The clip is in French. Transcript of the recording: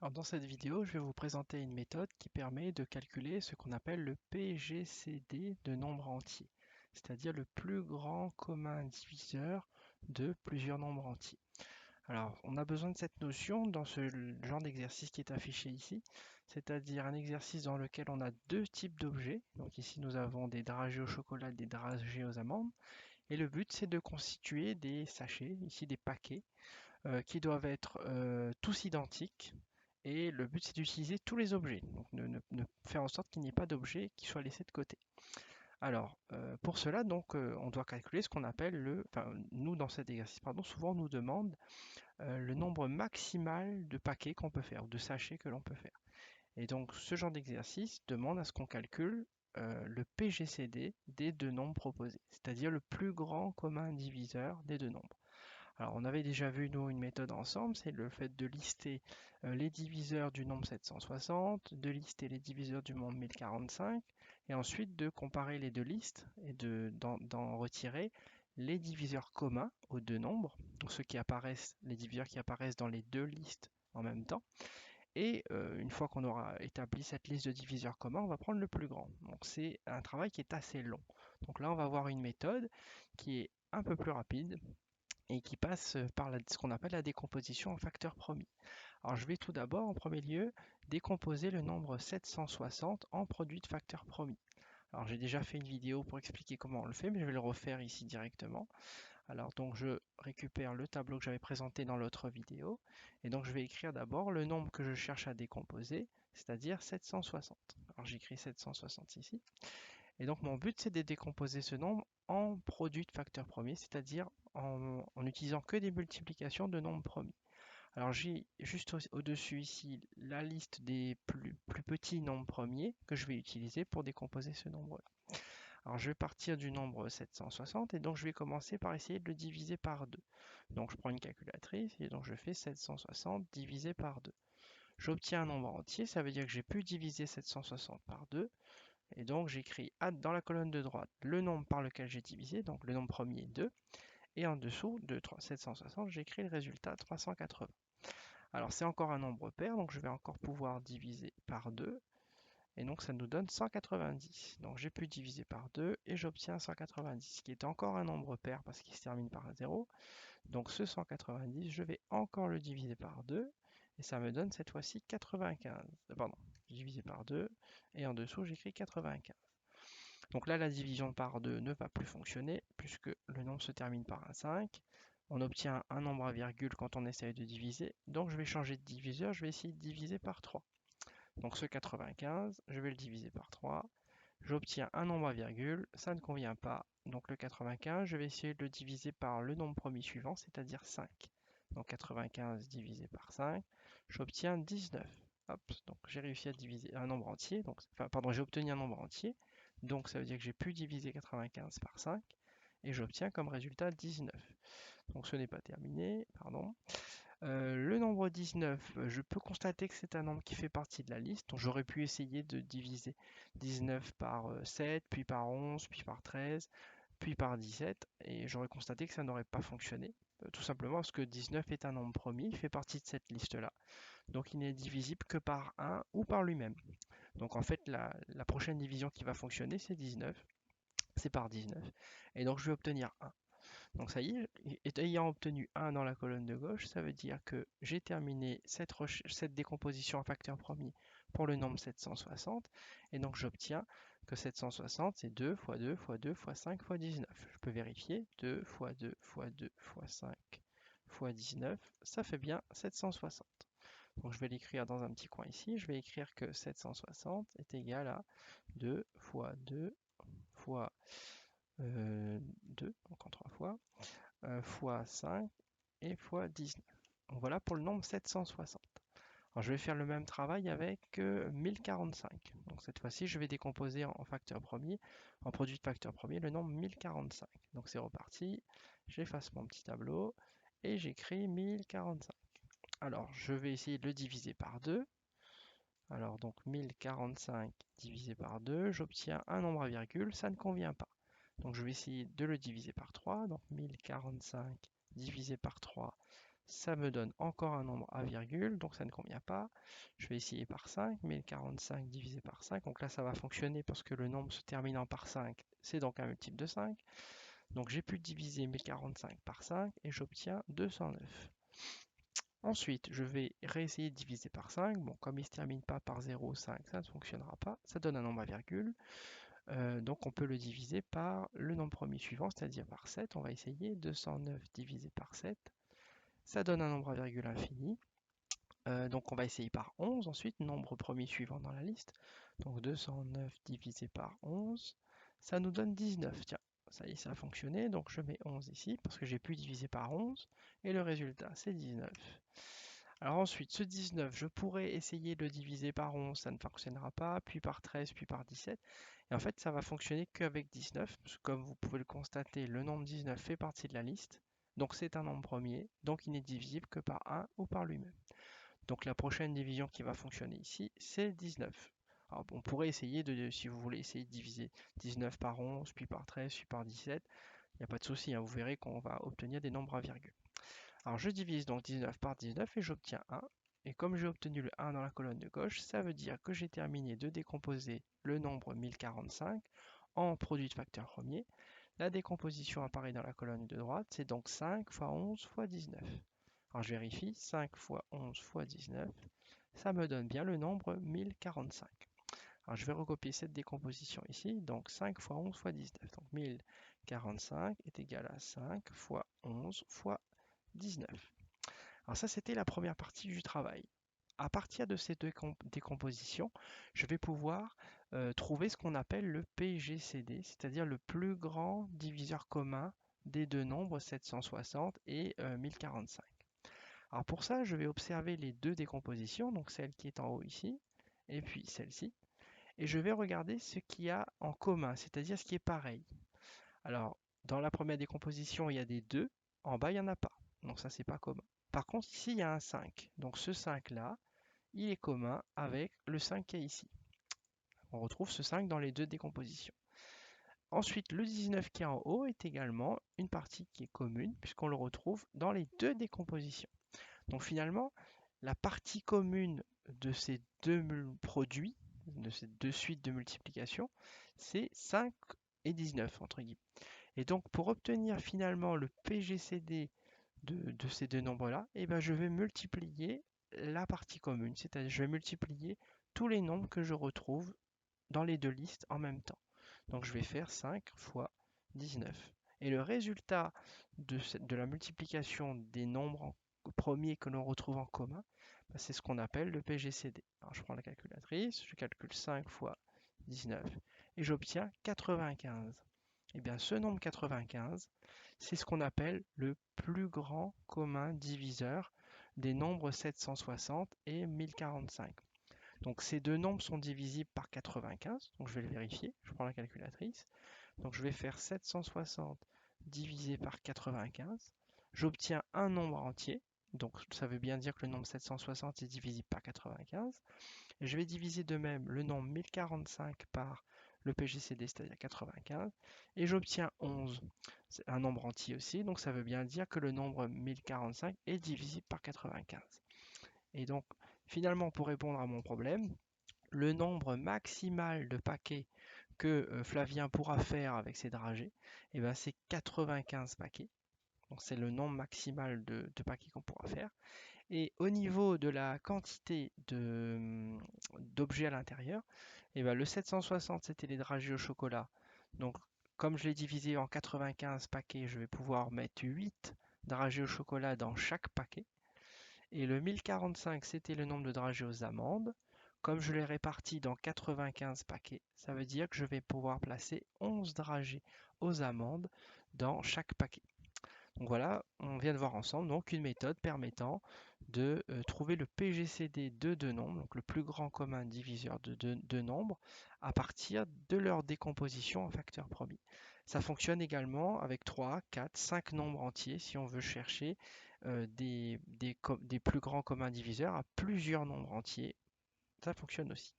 Alors dans cette vidéo, je vais vous présenter une méthode qui permet de calculer ce qu'on appelle le PGCD de nombres entiers, c'est-à-dire le plus grand commun diviseur de plusieurs nombres entiers. Alors, on a besoin de cette notion dans ce genre d'exercice qui est affiché ici, c'est-à-dire un exercice dans lequel on a deux types d'objets. Donc ici, nous avons des dragées au chocolat, des dragées aux amandes, et le but, c'est de constituer des sachets, ici des paquets, qui doivent être tous identiques. Et le but, c'est d'utiliser tous les objets. Donc, ne faire en sorte qu'il n'y ait pas d'objets qui soient laissés de côté. Alors, pour cela, donc, on doit calculer ce qu'on appelle enfin, nous, dans cet exercice, pardon, souvent on nous demande le nombre maximal de paquets qu'on peut faire, ou de sachets que l'on peut faire. Et donc, ce genre d'exercice demande à ce qu'on calcule le PGCD des deux nombres proposés, c'est-à-dire le plus grand commun diviseur des deux nombres. Alors, on avait déjà vu, nous, une méthode ensemble, c'est le fait de lister les diviseurs du nombre 760, de lister les diviseurs du nombre 1045, et ensuite de comparer les deux listes et d'en retirer les diviseurs communs aux deux nombres, donc les diviseurs qui apparaissent dans les deux listes en même temps. Et une fois qu'on aura établi cette liste de diviseurs communs, on va prendre le plus grand. Donc c'est un travail qui est assez long. Donc là, on va voir une méthode qui est un peu plus rapide et qui passe par ce qu'on appelle la décomposition en facteurs premiers. Alors je vais tout d'abord, en premier lieu, décomposer le nombre 760 en produit de facteurs premiers. Alors j'ai déjà fait une vidéo pour expliquer comment on le fait, mais je vais le refaire ici directement. Alors donc je récupère le tableau que j'avais présenté dans l'autre vidéo, et donc je vais écrire d'abord le nombre que je cherche à décomposer, c'est-à-dire 760. Alors j'écris 760 ici. Et donc mon but, c'est de décomposer ce nombre en produit de facteurs premiers, c'est-à-dire en utilisant que des multiplications de nombres premiers. Alors j'ai juste au-dessus ici la liste des plus petits nombres premiers que je vais utiliser pour décomposer ce nombre-là. Alors je vais partir du nombre 760 et donc je vais commencer par essayer de le diviser par 2. Donc je prends une calculatrice et donc je fais 760 divisé par 2. J'obtiens un nombre entier, ça veut dire que j'ai pu diviser 760 par 2. Et donc j'écris dans la colonne de droite le nombre par lequel j'ai divisé, donc le nombre premier 2, et en dessous de 760, j'écris le résultat 380. Alors c'est encore un nombre pair, donc je vais encore pouvoir diviser par 2, et donc ça nous donne 190. Donc j'ai pu diviser par 2 et j'obtiens 190, qui est encore un nombre pair parce qu'il se termine par 0. Donc ce 190, je vais encore le diviser par 2, et ça me donne cette fois-ci 95. Pardon, divisé par 2, et en dessous j'écris 95. Donc là, la division par 2 ne va plus fonctionner puisque le nombre se termine par un 5. On obtient un nombre à virgule quand on essaye de diviser. Donc je vais changer de diviseur, je vais essayer de diviser par 3. Donc ce 95, je vais le diviser par 3. J'obtiens un nombre à virgule, ça ne convient pas. Donc le 95, je vais essayer de le diviser par le nombre premier suivant, c'est-à-dire 5. Donc 95 divisé par 5, j'obtiens 19. Hop, donc j'ai réussi à diviser un nombre entier, j'ai obtenu un nombre entier, donc ça veut dire que j'ai pu diviser 95 par 5, et j'obtiens comme résultat 19. Donc ce n'est pas terminé, pardon. Le nombre 19, je peux constater que c'est un nombre qui fait partie de la liste, donc j'aurais pu essayer de diviser 19 par 7, puis par 11, puis par 13, puis par 17, et j'aurais constaté que ça n'aurait pas fonctionné, tout simplement parce que 19 est un nombre premier, il fait partie de cette liste-là, donc il n'est divisible que par 1 ou par lui-même. Donc en fait, la prochaine division qui va fonctionner, c'est 19, c'est par 19, et donc je vais obtenir 1. Donc ça y est, ayant obtenu 1 dans la colonne de gauche, ça veut dire que j'ai terminé cette décomposition en facteur premier pour le nombre 760, et donc j'obtiens que 760 c'est 2 fois 2 fois 2 fois 5 fois 19. Je peux vérifier, 2 fois 2 fois 2 fois 5 fois 19, ça fait bien 760. Donc je vais l'écrire dans un petit coin ici, je vais écrire que 760 est égal à 2 fois 2 fois 2, donc en 3 fois, fois 5 et fois 19. Donc voilà pour le nombre 760. Alors je vais faire le même travail avec 1045. Donc cette fois-ci, je vais décomposer en facteur premier, en produit de facteur premier, le nombre 1045. Donc c'est reparti, j'efface mon petit tableau et j'écris 1045. Alors je vais essayer de le diviser par 2. Alors donc 1045 divisé par 2, j'obtiens un nombre à virgule, ça ne convient pas. Donc je vais essayer de le diviser par 3, donc 1045 divisé par 3, Ça me donne encore un nombre à virgule, donc ça ne convient pas. Je vais essayer par 5, 1045 divisé par 5. Donc là, ça va fonctionner parce que le nombre se terminant par 5, c'est donc un multiple de 5. Donc j'ai pu diviser 1045 par 5 et j'obtiens 209. Ensuite, je vais réessayer de diviser par 5. Bon, comme il ne se termine pas par 0, 5, ça ne fonctionnera pas. Ça donne un nombre à virgule. Donc on peut le diviser par le nombre premier suivant, c'est-à-dire par 7. On va essayer 209 divisé par 7. Ça donne un nombre à virgule infini. Donc on va essayer par 11 ensuite, nombre premier suivant dans la liste. Donc 209 divisé par 11, ça nous donne 19. Tiens, ça y est, ça a fonctionné. Donc je mets 11 ici parce que j'ai pu diviser par 11. Et le résultat, c'est 19. Alors ensuite, ce 19, je pourrais essayer de le diviser par 11, ça ne fonctionnera pas, puis par 13, puis par 17. Et en fait, ça va fonctionner qu'avec 19, parce que comme vous pouvez le constater, le nombre 19 fait partie de la liste. Donc c'est un nombre premier, donc il n'est divisible que par 1 ou par lui-même. Donc la prochaine division qui va fonctionner ici, c'est 19. Alors, on pourrait essayer, si vous voulez essayer de diviser 19 par 11, puis par 13, puis par 17, il n'y a pas de souci, hein, vous verrez qu'on va obtenir des nombres à virgule. Alors je divise donc 19 par 19 et j'obtiens 1. Et comme j'ai obtenu le 1 dans la colonne de gauche, ça veut dire que j'ai terminé de décomposer le nombre 1045 en produit de facteurs premiers. La décomposition apparaît dans la colonne de droite, c'est donc 5 fois 11 fois 19. Alors je vérifie, 5 fois 11 fois 19, ça me donne bien le nombre 1045. Alors je vais recopier cette décomposition ici, donc 5 fois 11 fois 19. Donc 1045 est égal à 5 fois 11 fois 19. Alors ça, c'était la première partie du travail. À partir de ces deux décompositions, je vais pouvoir trouver ce qu'on appelle le PGCD, c'est-à-dire le plus grand diviseur commun des deux nombres 760 et 1045. Alors pour ça, je vais observer les deux décompositions, donc celle qui est en haut ici, et puis celle-ci, et je vais regarder ce qu'il y a en commun, c'est-à-dire ce qui est pareil. Alors, dans la première décomposition, il y a des 2, en bas, il n'y en a pas, donc ça, c'est pas commun. Par contre, ici, il y a un 5, donc ce 5-là, il est commun avec le 5 qui est ici. On retrouve ce 5 dans les deux décompositions. Ensuite, le 19 qui est en haut est également une partie qui est commune, puisqu'on le retrouve dans les deux décompositions. Donc finalement, la partie commune de ces deux produits, de ces deux suites de multiplication, c'est 5 et 19, entre guillemets. Et donc, pour obtenir finalement le PGCD de ces deux nombres-là, eh ben, je vais multiplier la partie commune, c'est-à-dire je vais multiplier tous les nombres que je retrouve dans les deux listes en même temps. Donc, je vais faire 5 fois 19. Et le résultat de la multiplication des nombres premiers que l'on retrouve en commun, ben, c'est ce qu'on appelle le PGCD. Alors, je prends la calculatrice, je calcule 5 fois 19 et j'obtiens 95. Eh bien, ce nombre 95, c'est ce qu'on appelle le plus grand commun diviseur des nombres 760 et 1045. Donc ces deux nombres sont divisibles par 95, donc je vais le vérifier, je prends la calculatrice. Donc je vais faire 760 divisé par 95, j'obtiens un nombre entier, donc ça veut bien dire que le nombre 760 est divisible par 95. Et je vais diviser de même le nombre 1045 par le PGCD, c'est-à-dire 95, et j'obtiens 11. C'est un nombre entier aussi, donc ça veut bien dire que le nombre 1045 est divisible par 95. Et donc, finalement, pour répondre à mon problème, le nombre maximal de paquets que Flavien pourra faire avec ses dragées, eh ben, c'est 95 paquets. Donc c'est le nombre maximal de paquets qu'on pourra faire. Et au niveau de la quantité d'objets à l'intérieur, eh ben, le 760 c'était les dragées au chocolat. Donc comme je l'ai divisé en 95 paquets, je vais pouvoir mettre 8 dragées au chocolat dans chaque paquet. Et le 1045 c'était le nombre de dragées aux amandes. Comme je l'ai réparti dans 95 paquets, ça veut dire que je vais pouvoir placer 11 dragées aux amandes dans chaque paquet. Donc voilà, on vient de voir ensemble donc une méthode permettant de trouver le PGCD de deux nombres, donc le plus grand commun diviseur de deux nombres, à partir de leur décomposition en facteurs premiers. Ça fonctionne également avec 3, 4, 5 nombres entiers si on veut chercher des plus grands communs diviseurs à plusieurs nombres entiers. Ça fonctionne aussi.